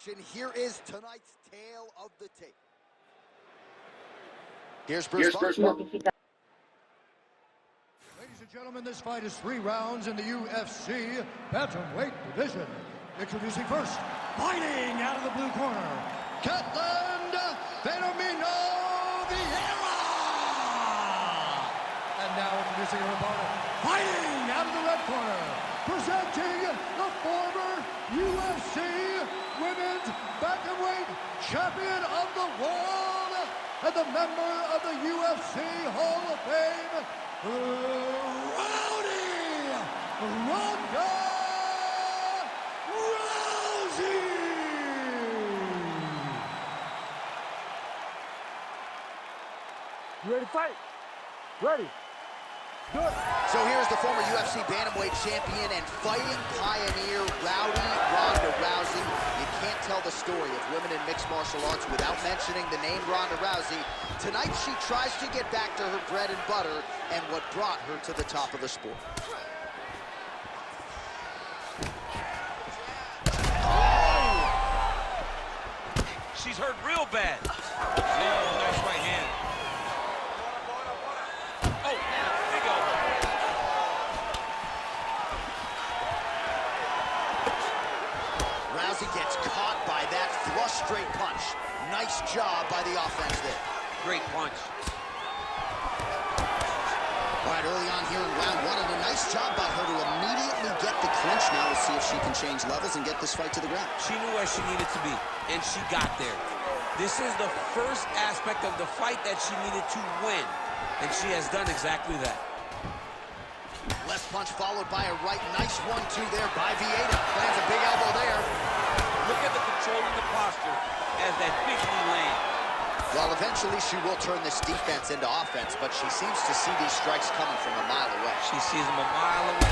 Here is tonight's tale of the tape. Here's Bruce. Ladies and gentlemen, this fight is 3 rounds in the UFC bantamweight division. Introducing first, fighting out of the blue corner, Vieira. And now introducing her opponent, fighting out of the red corner, presenting the former UFC Women's Bantamweight Champion of the World and the member of the UFC Hall of Fame, Rousey. You ready to fight? Ready. Good. So here's the former UFC Bantamweight Champion and fighting pioneer, Ronda Rousey. You can't tell the story of women in mixed martial arts without mentioning the name Ronda Rousey. Tonight she tries to get back to her bread and butter and what brought her to the top of the sport. She's hurt real bad. Oh, nice right hand. Oh, big elbow. Rousey gets caught by that flush straight punch. Nice job by the offense there. Great punch. All right, early on here in round 1, and a nice job by her to immediately get the clinch. Now we'll see if she can change levels and get this fight to the ground. She knew where she needed to be, and she got there. This is the first aspect of the fight that she needed to win, and she has done exactly that. Left punch followed by a right. Nice 1-2 there by Vieira. Lands a big elbow there. Look at the control in the posture as that big knee lands. Well, eventually she will turn this defense into offense, but she seems to see these strikes coming from a mile away. She sees them a mile away.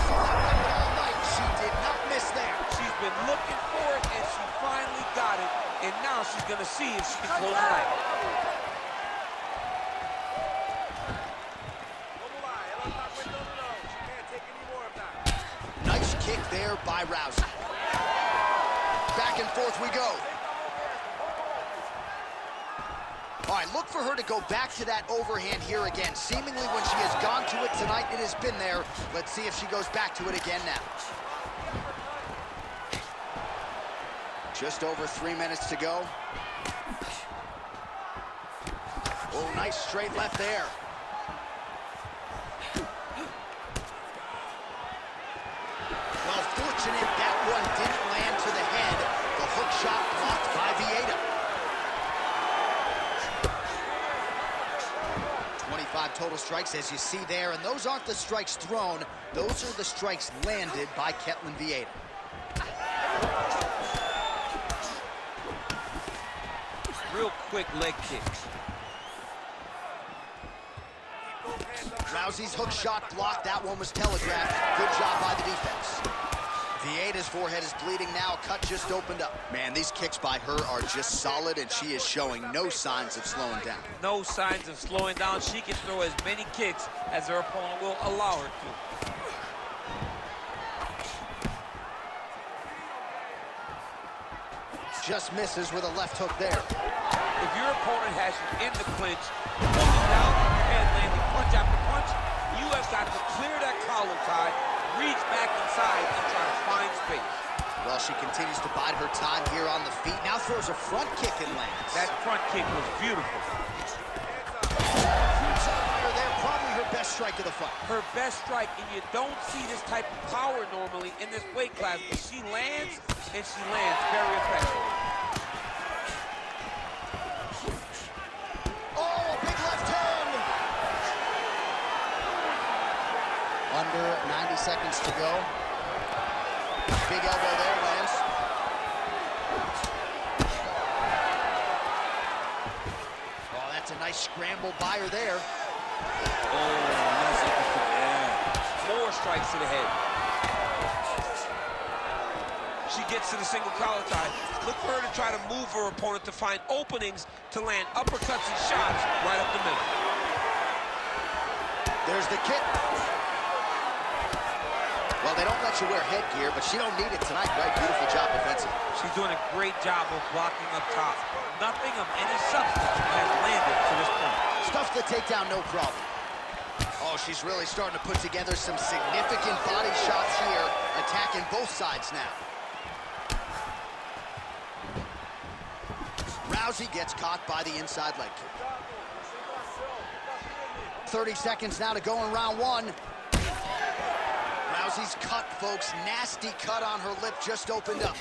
All night, she did not miss there. She's been looking for it, and she finally got it. And now she's going to see if she can close the night. Nice kick there by Rousey. Back and forth we go. All right, look for her to go back to that overhand here again. Seemingly when she has gone to it tonight, it has been there. Let's see if she goes back to it again now. Just over 3 minutes to go. Oh, nice straight left there. Well, fortunate that one didn't land to the head. The hook shot blocked by Vieira. 25 total strikes, as you see there, and those aren't the strikes thrown. Those are the strikes landed by Vieira. Real quick leg kick. Rousey's hook shot blocked. That one was telegraphed. Good job by the defense. Vieira's forehead is bleeding now. Cut just opened up. Man, these kicks by her are just solid, and she is showing no signs of slowing down. No signs of slowing down. She can throw as many kicks as her opponent will allow her to. Just misses with a left hook there. If your opponent has you in the clinch, holding down on your head, landing punch after punch, you have got to clear that collar tie, reach back inside, and try to find space. Well, she continues to bide her time here on the feet. Now throws a front kick and lands. That front kick was beautiful. There, probably her best strike of the fight. Her best strike, and you don't see this type of power normally in this weight class, but she lands, and she lands very effectively. Under 90 seconds to go. Big elbow there, lands. Oh, that's a nice scramble by her there. Oh, nice yeah. More strikes to the head. She gets to the single collar tie. Look for her to try to move her opponent to find openings to land uppercuts and shots right up the middle. There's the kick. Well, they don't let you wear headgear, but she don't need it tonight, right? Beautiful job defensively. She's doing a great job of blocking up top. Nothing of any substance has landed to this point. Stuffs the takedown, no problem. Oh, she's really starting to put together some significant body shots here, attacking both sides now. Rousey gets caught by the inside leg kick. 30 seconds now to go in round one. Rousey's cut, folks. Nasty cut on her lip just opened up.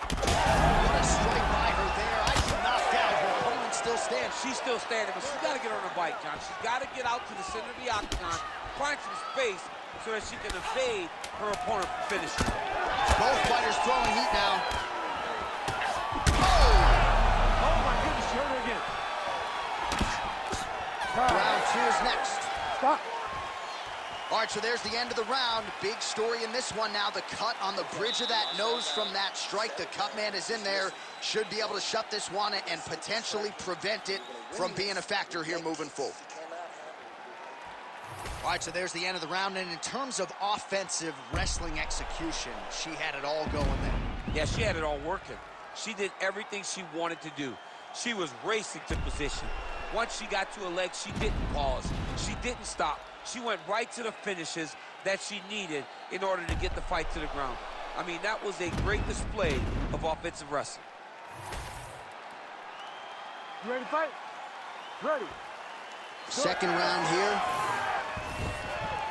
What a strike by her there. I can knock down. Her opponent still stands. She's still standing, but she's got to get on her bike, John. She's got to get out to the center of the octagon, find some space so that she can evade her opponent from finishing. Both fighters throwing heat now. Oh my goodness, she hurt her again. Round two is next. Stop. All right, so there's the end of the round. Big story in this one now. The cut on the bridge of that nose from that strike. The cut man is in there. Should be able to shut this one and potentially prevent it from being a factor here moving forward. All right, so there's the end of the round. And in terms of offensive wrestling execution, she had it all going there. Yeah, she had it all working. She did everything she wanted to do. She was racing to position. Once she got to her legs, she didn't pause. She didn't stop. She went right to the finishes that she needed in order to get the fight to the ground. I mean, that was a great display of offensive wrestling. You ready to fight? Ready. Second round here.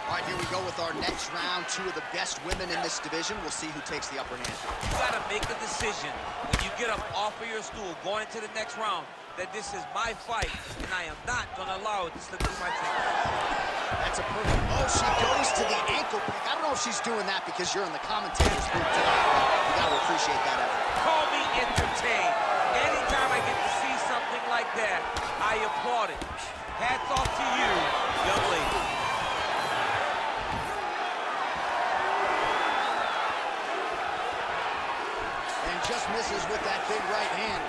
All right, here we go with our next round. Two of the best women in this division. We'll see who takes the upper hand. You got to make a decision when you get up off of your stool going into the next round that this is my fight, and I am not going to allow it to slip through my fingers. That's a perfect. Oh, she goes to the ankle pick. I don't know if she's doing that because you're in the commentator's booth tonight, but you got to appreciate that effort. Call me entertained. Anytime I get to see something like that, I applaud it. Hats off to you, young lady. And just misses with that big right hand.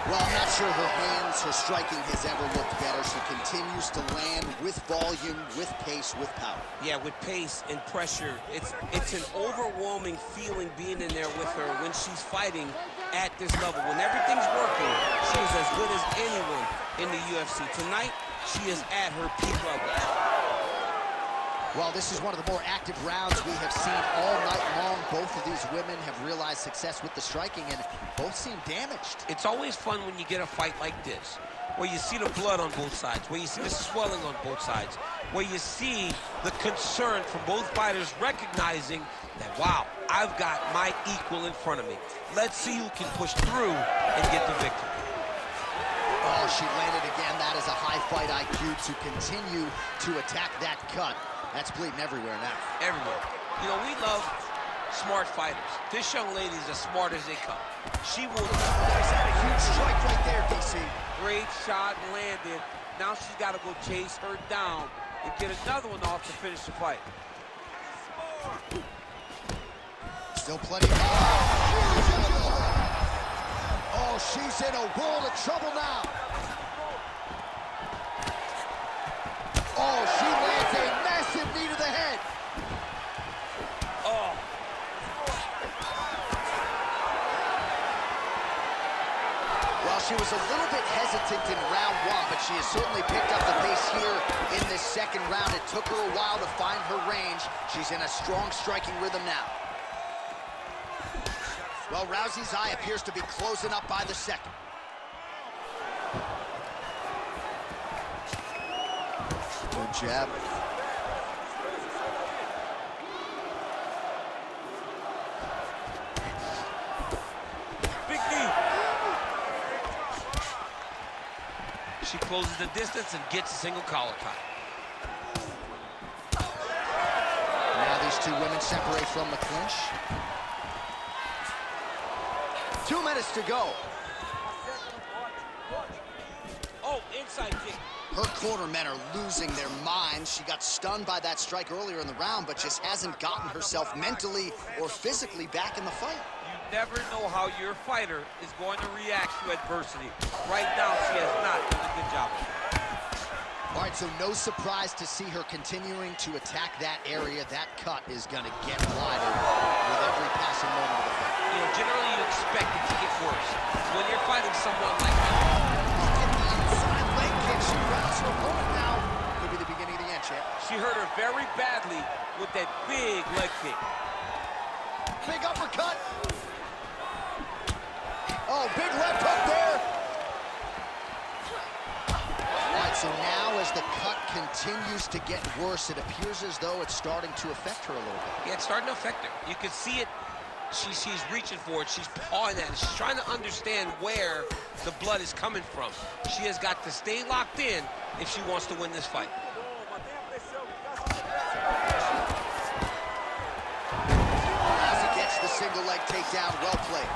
Well, I'm not sure her hands, her striking has ever looked better. She continues to land with volume, with pace, with power. Yeah, with pace and pressure. It's an overwhelming feeling being in there with her when she's fighting at this level. When everything's working, she is as good as anyone in the UFC. Tonight, she is at her peak level. Well, this is one of the more active rounds we have seen all night long. Both of these women have realized success with the striking, and both seem damaged. It's always fun when you get a fight like this, where you see the blood on both sides, where you see the swelling on both sides, where you see the concern from both fighters recognizing that, wow, I've got my equal in front of me. Let's see who can push through and get the victory. Oh, she landed again. That is a high fight IQ to continue to attack that cut. That's bleeding everywhere now. Everywhere. You know, we love smart fighters. This young lady is as smart as they come. She will... There's that huge strike right there, DC. Great shot landed. Now she's got to go chase her down and get another one off to finish the fight. Still plenty of... Oh, she's in a world of trouble now. Oh, she lands a massive knee to the head. Oh. Well, she was a little bit hesitant in round one, but she has certainly picked up the pace here in this second round. It took her a while to find her range. She's in a strong striking rhythm now. Well, Rousey's eye appears to be closing up by the second. Good jab. Big knee. She closes the distance and gets a single collar tie. Now these two women separate from the clinch. 2 minutes to go. Oh, inside kick. Her cornermen are losing their minds. She got stunned by that strike earlier in the round, but just hasn't gotten herself mentally or physically back in the fight. You never know how your fighter is going to react to adversity. Right now, she has not done a good job of it. so no surprise to see her continuing to attack that area. That cut is going to get wider with every passing moment of the fight. You know, generally you expect it to get worse. When you're fighting someone like that. Get the inside leg kick. She grabs her opponent now. Could be the beginning of the end, champ. She hurt her very badly with that big leg kick. Big uppercut. Oh, big left hook there. All right, so now as the cut continues to get worse, it appears as though it's starting to affect her a little bit. Yeah, it's starting to affect her. You can see it. She's reaching for it. She's pawing at it. She's trying to understand where the blood is coming from. She has got to stay locked in if she wants to win this fight. Rousey gets the single leg takedown. Well played.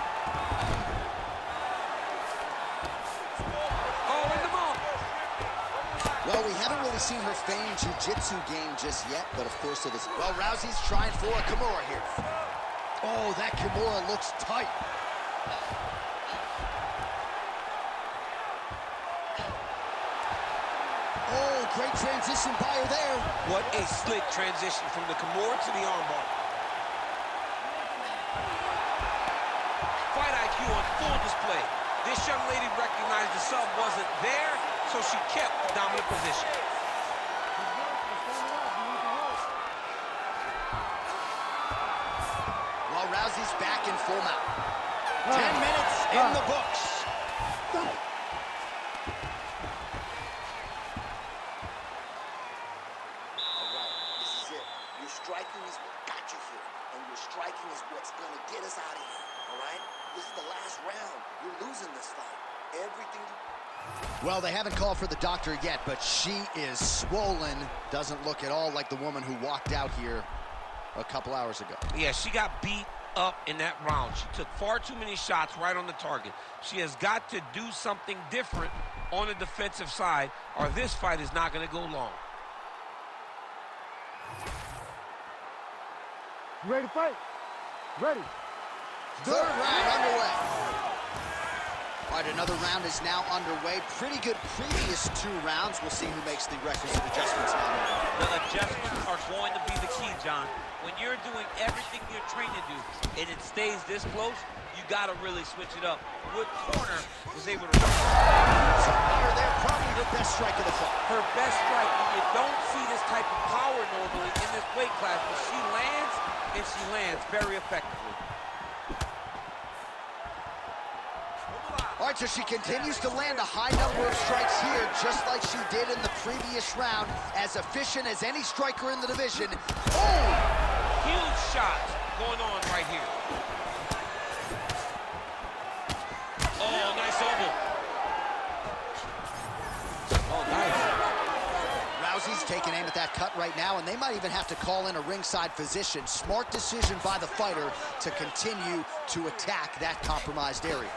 Oh, in the mouth. Well, we haven't really seen her famed jiu-jitsu game just yet, but of course it is. Well, Rousey's trying for a Kimura here. Oh, that Kimura looks tight. Oh, great transition by her there. What a slick transition from the Kimura to the armbar. Fight IQ on full display. This young lady recognized the sub wasn't there, so she kept the dominant position. Well, Rousey's back in full mount. 10 minutes in the books. Striking is what got you here, and your striking is what's gonna get us out of here, all right? This is the last round. You're losing this fight. Everything you... Well, they haven't called for the doctor yet, but she is swollen. Doesn't look at all like the woman who walked out here a couple hours ago. Yeah, she got beat up in that round. She took far too many shots right on the target. She has got to do something different on the defensive side, or this fight is not gonna go long. You ready to fight? Ready. Third round underway. All right, another round is now underway. Pretty good previous 2 rounds. We'll see who makes the requisite adjustments now. The adjustments are going to be the key, John. When you're doing everything you're trained to do and it stays this close, you got to really switch it up. Wood Corner was able to... Fire there, probably her best strike of the fight. Her best strike, you don't see this type of power normally in this weight class, but she lands, and she lands very effectively. All right, so she continues to land a high number of strikes here, just like she did in the previous round. As efficient as any striker in the division. Oh! Huge shots going on right here. Oh, nice elbow. Oh, nice. Rousey's taking aim at that cut right now, and they might even have to call in a ringside physician. Smart decision by the fighter to continue to attack that compromised area.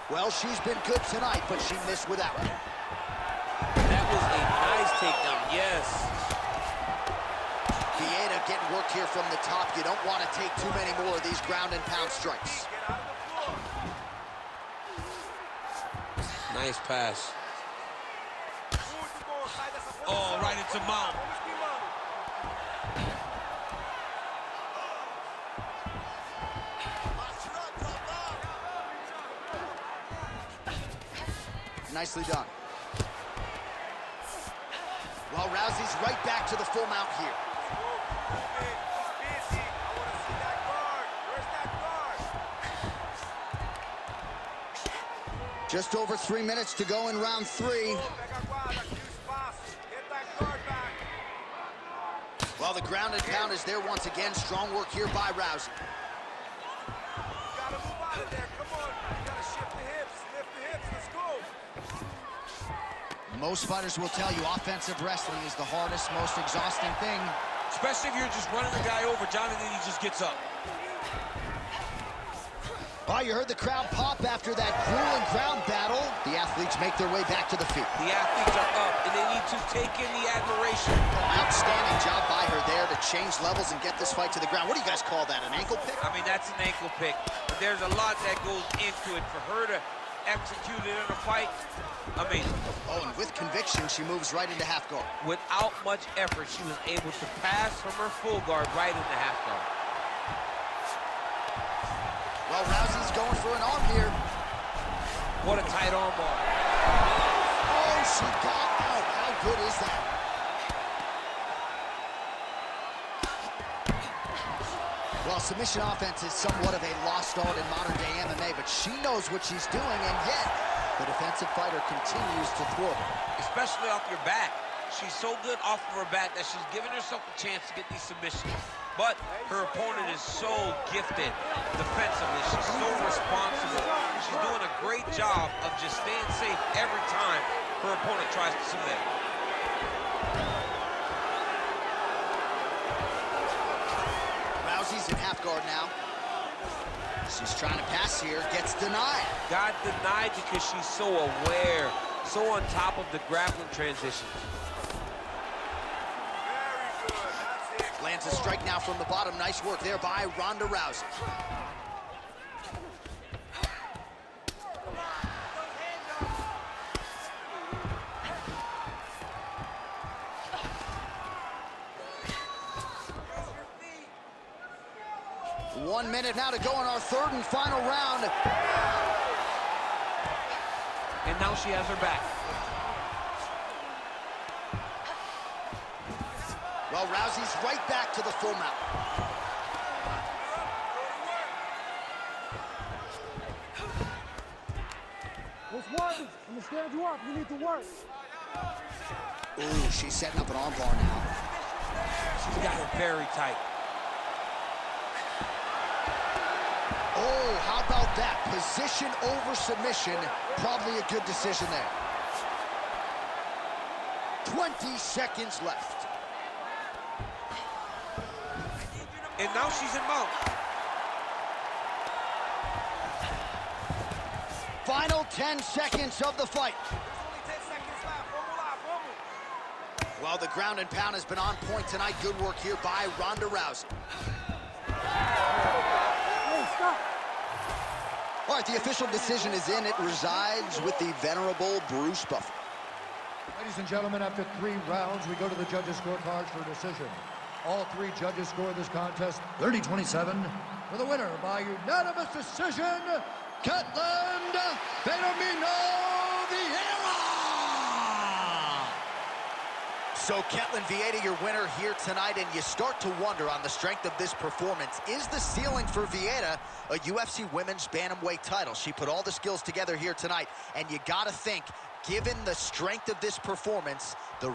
Well, she's been good tonight, but she missed without it. That was a nice takedown, yes. Vieira getting work here from the top. You don't want to take too many more of these ground and pound strikes. Nice pass. Oh, right into mount. Nicely done. Well, Rousey's right back to the full mount here. Just over 3 minutes to go in round 3. Well, the ground and pound is there once again. Strong work here by Rousey. Most fighters will tell you offensive wrestling is the hardest, most exhausting thing. Especially if you're just running the guy over, John, and then he just gets up. Oh, you heard the crowd pop after that grueling ground battle. The athletes make their way back to the feet. The athletes are up, and they need to take in the admiration. Outstanding job by her there to change levels and get this fight to the ground. What do you guys call that, an ankle pick? I mean, that's an ankle pick. But there's a lot that goes into it. For her to execute it in a fight, Amazing. Oh, and with conviction, she moves right into half guard. Without much effort, she was able to pass from her full guard right into half guard. Well, Rousey's going for an arm here. What a tight arm bar. Oh, she got out. How good is that? Well, submission offense is somewhat of a lost art in modern-day MMA, but she knows what she's doing, and yet the defensive fighter continues to thwart her. Especially off your back. She's so good off of her back that she's giving herself a chance to get these submissions. But her opponent is so gifted defensively. She's so responsible. She's doing a great job of just staying safe every time her opponent tries to submit. Rousey's in half guard now. She's trying to pass here, gets denied. Got denied because she's so aware, so on top of the grappling transitions. Lands a strike now from the bottom. Nice work there by Ronda Rousey. One minute now to go in our third and final round. And now she has her back. Well, Rousey's right back to the full mount. What's working? I'm gonna stand you up. You need to work. Ooh, she's setting up an arm bar now. She's got her very tight. Oh, how about that? Position over submission. Probably a good decision there. 20 seconds left. And now she's in mount. Final 10 seconds of the fight. Well, the ground and pound has been on point tonight. Good work here by Ronda Rousey. Hey, stop. All right, the official decision is in. It resides with the venerable Bruce Buffer. Ladies and gentlemen, after 3 rounds, we go to the judges' scorecards for a decision. All 3 judges score this contest 30-27 for the winner by unanimous decision, Ketland Vieira. So Ketland Vieira, your winner here tonight, and you start to wonder on the strength of this performance. Is the ceiling for Vieira a UFC Women's Bantamweight title? She put all the skills together here tonight, and you gotta think, given the strength of this performance, the